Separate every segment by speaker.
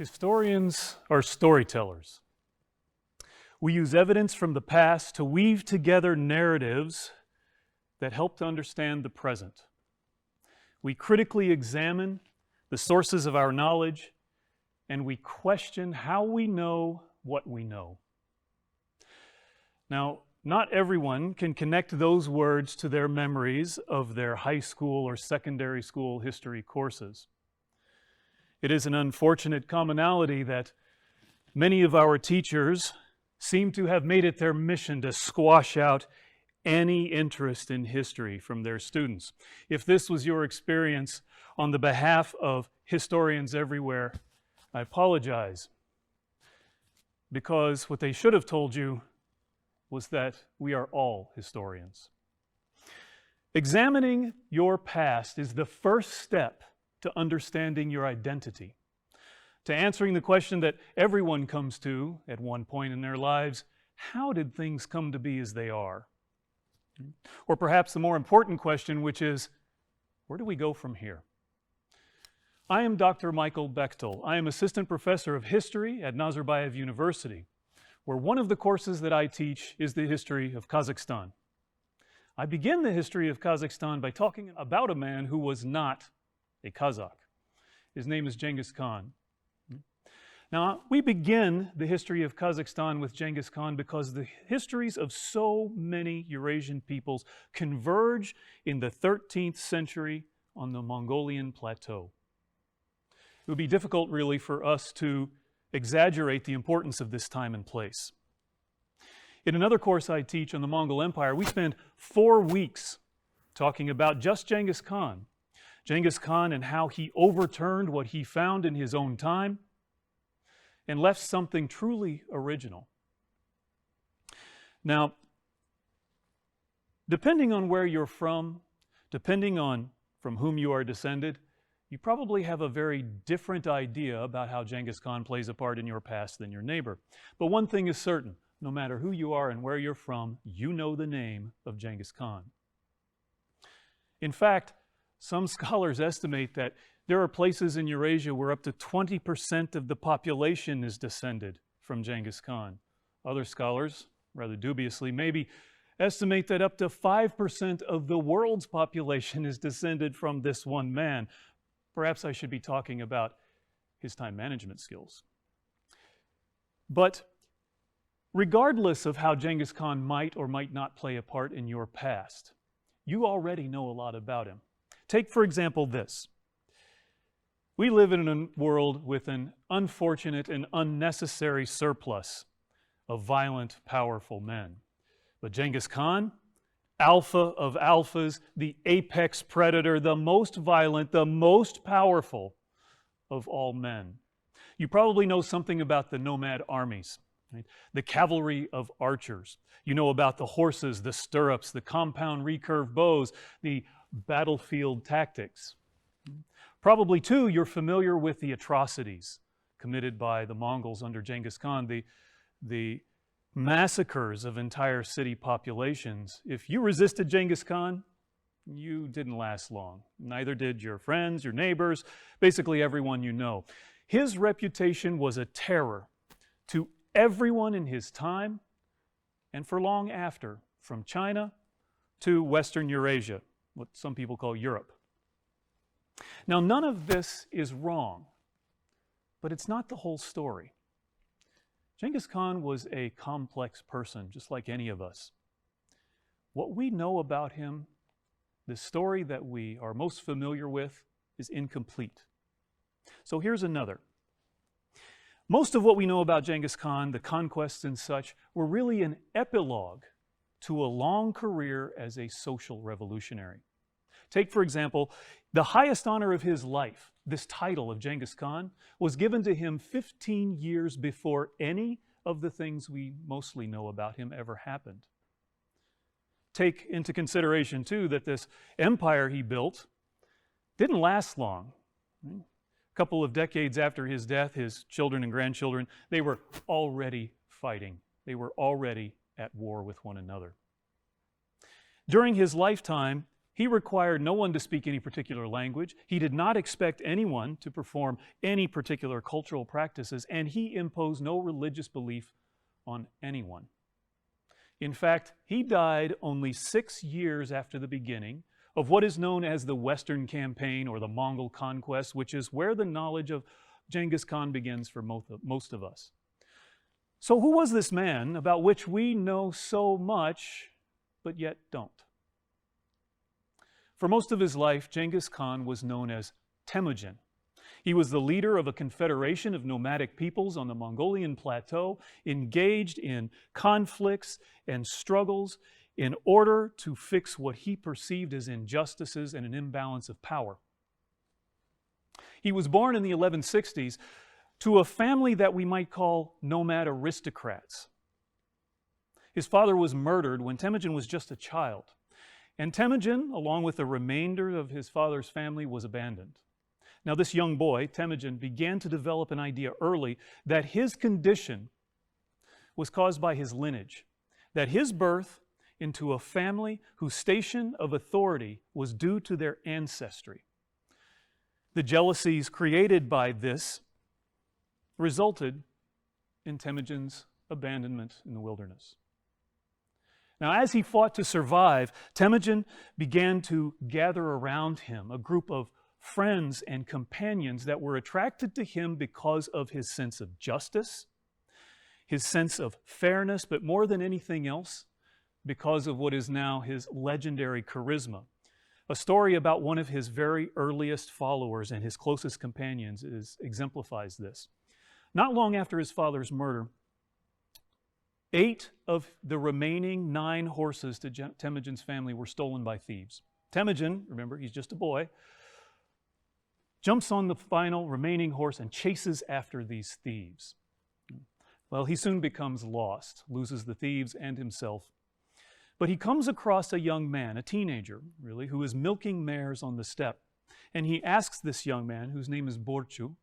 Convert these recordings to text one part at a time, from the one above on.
Speaker 1: Historians are storytellers. We use evidence from the past to weave together narratives that help to understand the present. We critically examine the sources of our knowledge, and we question how we know what we know. Now, not everyone can connect those words to their memories of their high school or secondary school history courses. It is an unfortunate commonality that many of our teachers seem to have made it their mission to squash out any interest in history from their students. If this was your experience, on the behalf of historians everywhere, I apologize, because what they should have told you was that we are all historians. Examining your past is the first step to understanding your identity, to answering the question that everyone comes to at one point in their lives: how did things come to be as they are? Or perhaps the more important question, which is, where do we go from here? I am Dr. Michael Bechtel. I am Assistant Professor of History at Nazarbayev University, where one of the courses that I teach is the history of Kazakhstan. I begin the history of Kazakhstan by talking about a man who was not a Kazakh. His name is Chinggis Khan. Now, we begin the history of Kazakhstan with Chinggis Khan because the histories of so many Eurasian peoples converge in the 13th century on the Mongolian plateau. It would be difficult, really, for us to exaggerate the importance of this time and place. In another course I teach on the Mongol Empire, we spend 4 weeks talking about just Chinggis Khan. Chinggis Khan and how he overturned what he found in his own time and left something truly original. Now, depending on where you're from, depending on from whom you are descended, you probably have a very different idea about how Chinggis Khan plays a part in your past than your neighbor. But one thing is certain: no matter who you are and where you're from, you know the name of Chinggis Khan. In fact, some scholars estimate that there are places in Eurasia where up to 20% of the population is descended from Chinggis Khan. Other scholars, rather dubiously maybe, estimate that up to 5% of the world's population is descended from this one man. Perhaps I should be talking about his time management skills. But regardless of how Chinggis Khan might or might not play a part in your past, you already know a lot about him. Take, for example, this. We live in a world with an unfortunate and unnecessary surplus of violent, powerful men. But Chinggis Khan, alpha of alphas, the apex predator, the most violent, the most powerful of all men. You probably know something about the nomad armies, right? The cavalry of archers. You know about the horses, the stirrups, the compound recurve bows, the battlefield tactics. Probably, too, you're familiar with the atrocities committed by the Mongols under Chinggis Khan, the massacres of entire city populations. If you resisted Chinggis Khan, you didn't last long. Neither did your friends, your neighbors, basically everyone you know. His reputation was a terror to everyone in his time and for long after, from China to Western Eurasia, what some people call Europe. Now, none of this is wrong, but it's not the whole story. Chinggis Khan was a complex person, just like any of us. What we know about him, the story that we are most familiar with, is incomplete. So here's another. Most of what we know about Chinggis Khan, the conquests and such, were really an epilogue to a long career as a social revolutionary. Take, for example, the highest honor of his life, this title of Chinggis Khan, was given to him 15 years before any of the things we mostly know about him ever happened. Take into consideration, too, that this empire he built didn't last long. A couple of decades after his death, his children and grandchildren, they were already fighting. They were already at war with one another. During his lifetime, He required no one to speak any particular language. He did not expect anyone to perform any particular cultural practices, and he imposed no religious belief on anyone. In fact, he died only 6 years after the beginning of what is known as the Western Campaign or the Mongol Conquest, which is where the knowledge of Chinggis Khan begins for most of us. So who was this man about which we know so much, but yet don't? For most of his life, Chinggis Khan was known as Temujin. He was the leader of a confederation of nomadic peoples on the Mongolian plateau, engaged in conflicts and struggles in order to fix what he perceived as injustices and an imbalance of power. He was born in the 1160s to a family that we might call nomad aristocrats. His father was murdered when Temujin was just a child, and Temujin, along with the remainder of his father's family, was abandoned. Now, this young boy, Temujin, began to develop an idea early that his condition was caused by his lineage, that his birth into a family whose station of authority was due to their ancestry. The jealousies created by this resulted in Temujin's abandonment in the wilderness. Now, as he fought to survive, Temujin began to gather around him a group of friends and companions that were attracted to him because of his sense of justice, his sense of fairness, but more than anything else, because of what is now his legendary charisma. A story about one of his very earliest followers and his closest companions exemplifies this. Not long after his father's murder, 8 of the remaining 9 horses to Temujin's family were stolen by thieves. Temujin, remember, he's just a boy, jumps on the final remaining horse and chases after these thieves. Well, he soon becomes lost, loses the thieves and himself. But he comes across a young man, a teenager, really, who is milking mares on the steppe. And he asks this young man, whose name is Borchu,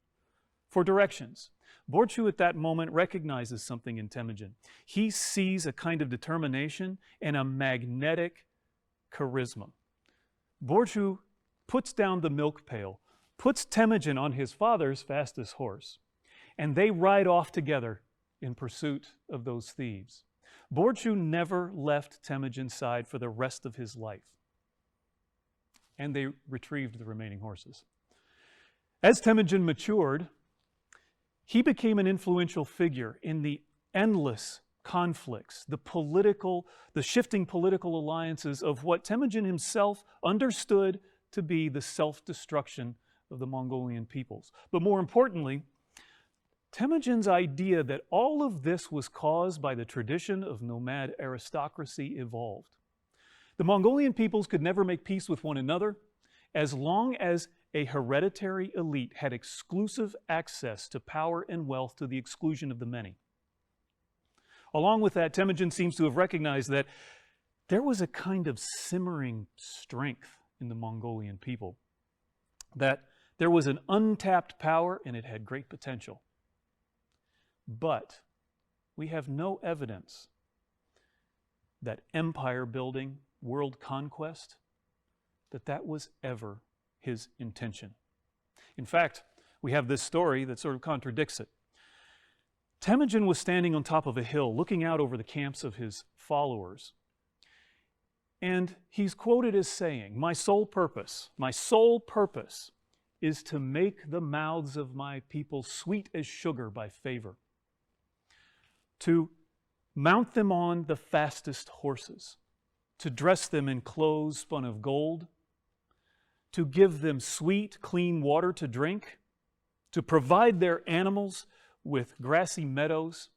Speaker 1: for directions. Borchu at that moment recognizes something in Temujin. He sees a kind of determination and a magnetic charisma. Borchu puts down the milk pail, puts Temujin on his father's fastest horse, and they ride off together in pursuit of those thieves. Borchu never left Temujin's side for the rest of his life, and they retrieved the remaining horses. As Temujin matured, he became an influential figure in the endless conflicts, the shifting political alliances of what Temujin himself understood to be the self-destruction of the Mongolian peoples. But more importantly, Temujin's idea that all of this was caused by the tradition of nomad aristocracy evolved. The Mongolian peoples could never make peace with one another as long as a hereditary elite had exclusive access to power and wealth to the exclusion of the many. Along with that, Temujin seems to have recognized that there was a kind of simmering strength in the Mongolian people, that there was an untapped power and it had great potential. But we have no evidence that empire building, world conquest, that was ever his intention. In fact, we have this story that sort of contradicts it. Temujin was standing on top of a hill looking out over the camps of his followers. And he's quoted as saying, my sole purpose is to make the mouths of my people sweet as sugar by favor, to mount them on the fastest horses, to dress them in clothes spun of gold, to give them sweet, clean water to drink, to provide their animals with grassy meadows,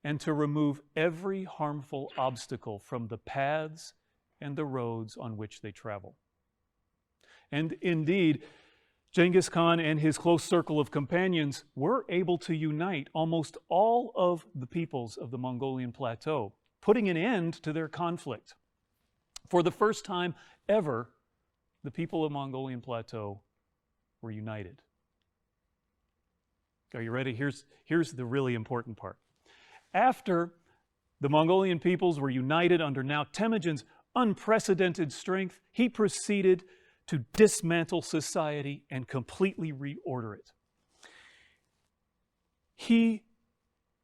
Speaker 1: and to remove every harmful obstacle from the paths and the roads on which they travel. And indeed, Chinggis Khan and his close circle of companions were able to unite almost all of the peoples of the Mongolian plateau, putting an end to their conflict. For the first time ever, the people of Mongolian plateau were united. Are you ready? Here's the really important part. After the Mongolian peoples were united under now Temujin's unprecedented strength, he proceeded to dismantle society and completely reorder it. He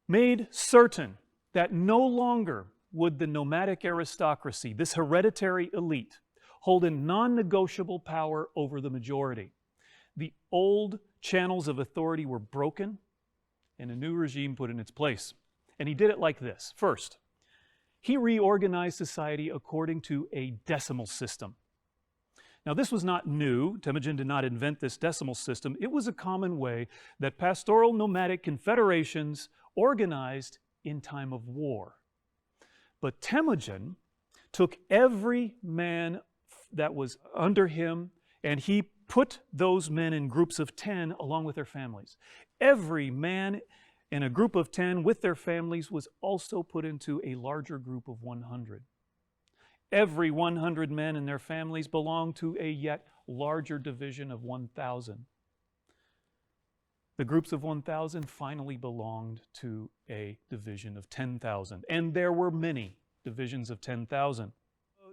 Speaker 1: made certain that no longer would the nomadic aristocracy, this hereditary elite, hold a non-negotiable power over the majority. The old channels of authority were broken and a new regime put in its place. And he did it like this. First, he reorganized society according to a decimal system. Now, this was not new. Temujin did not invent this decimal system. It was a common way that pastoral nomadic confederations organized in time of war. But Temujin took every man that was under him and he put those men in groups of 10 along with their families. Every man in a group of 10 with their families was also put into a larger group of 100. Every 100 men and their families belonged to a yet larger division of 1,000. The groups of 1,000 finally belonged to a division of 10,000, and there were many divisions of 10,000.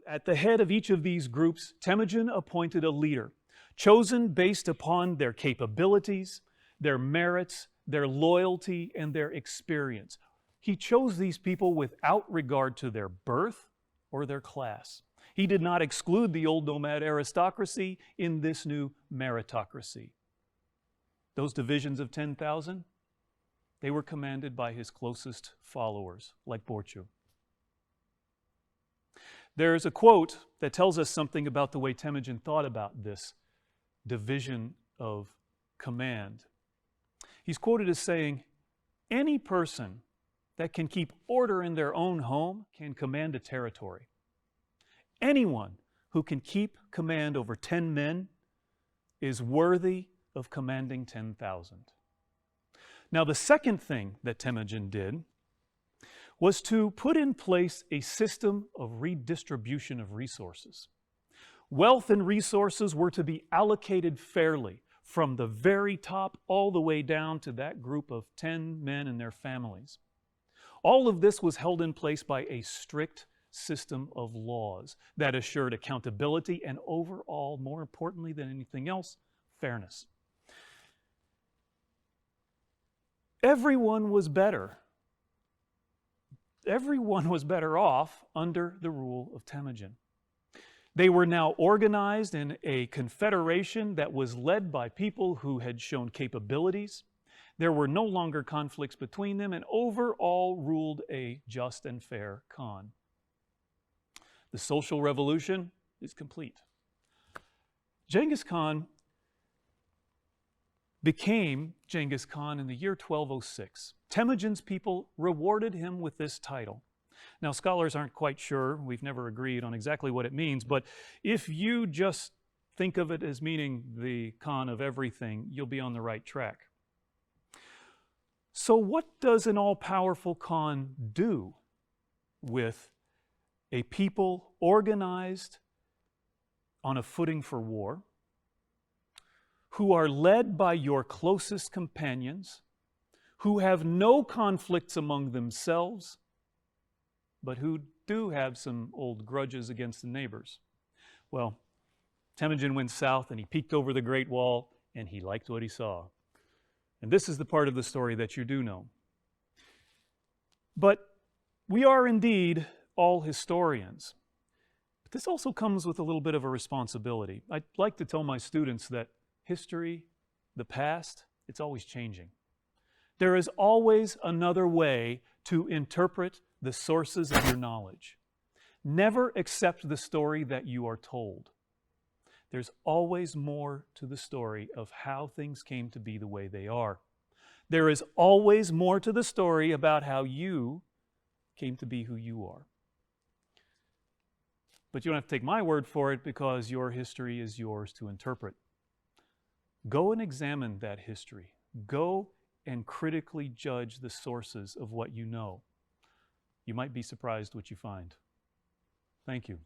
Speaker 1: At the head of each of these groups, Temujin appointed a leader, chosen based upon their capabilities, their merits, their loyalty, and their experience. He chose these people without regard to their birth or their class. He did not exclude the old nomad aristocracy in this new meritocracy. Those divisions of 10,000, they were commanded by his closest followers, like Borchu. There's a quote that tells us something about the way Temujin thought about this division of command. He's quoted as saying, "Any person that can keep order in their own home can command a territory. Anyone who can keep command over 10 men is worthy of commanding 10,000. Now, the second thing that Temujin did was to put in place a system of redistribution of resources. Wealth and resources were to be allocated fairly from the very top all the way down to that group of 10 men and their families. All of this was held in place by a strict system of laws that assured accountability and overall, more importantly than anything else, fairness. Everyone was better. Everyone was better off under the rule of Temujin. They were now organized in a confederation that was led by people who had shown capabilities. There were no longer conflicts between them, and overall ruled a just and fair Khan. The social revolution is complete. Chinggis Khan became Chinggis Khan in the year 1206. Temujin's people rewarded him with this title. Now, scholars aren't quite sure. We've never agreed on exactly what it means, but if you just think of it as meaning the Khan of everything, you'll be on the right track. So what does an all-powerful Khan do with a people organized on a footing for war, who are led by your closest companions, who have no conflicts among themselves, but who do have some old grudges against the neighbors? Well, Temujin went south and he peeked over the Great Wall and he liked what he saw. And this is the part of the story that you do know. But we are indeed all historians. But this also comes with a little bit of a responsibility. I like to tell my students that history, the past, it's always changing. There is always another way to interpret the sources of your knowledge. Never accept the story that you are told. There's always more to the story of how things came to be the way they are. There is always more to the story about how you came to be who you are. But you don't have to take my word for it, because your history is yours to interpret. Go and examine that history. Go and critically judge the sources of what you know. You might be surprised what you find. Thank you.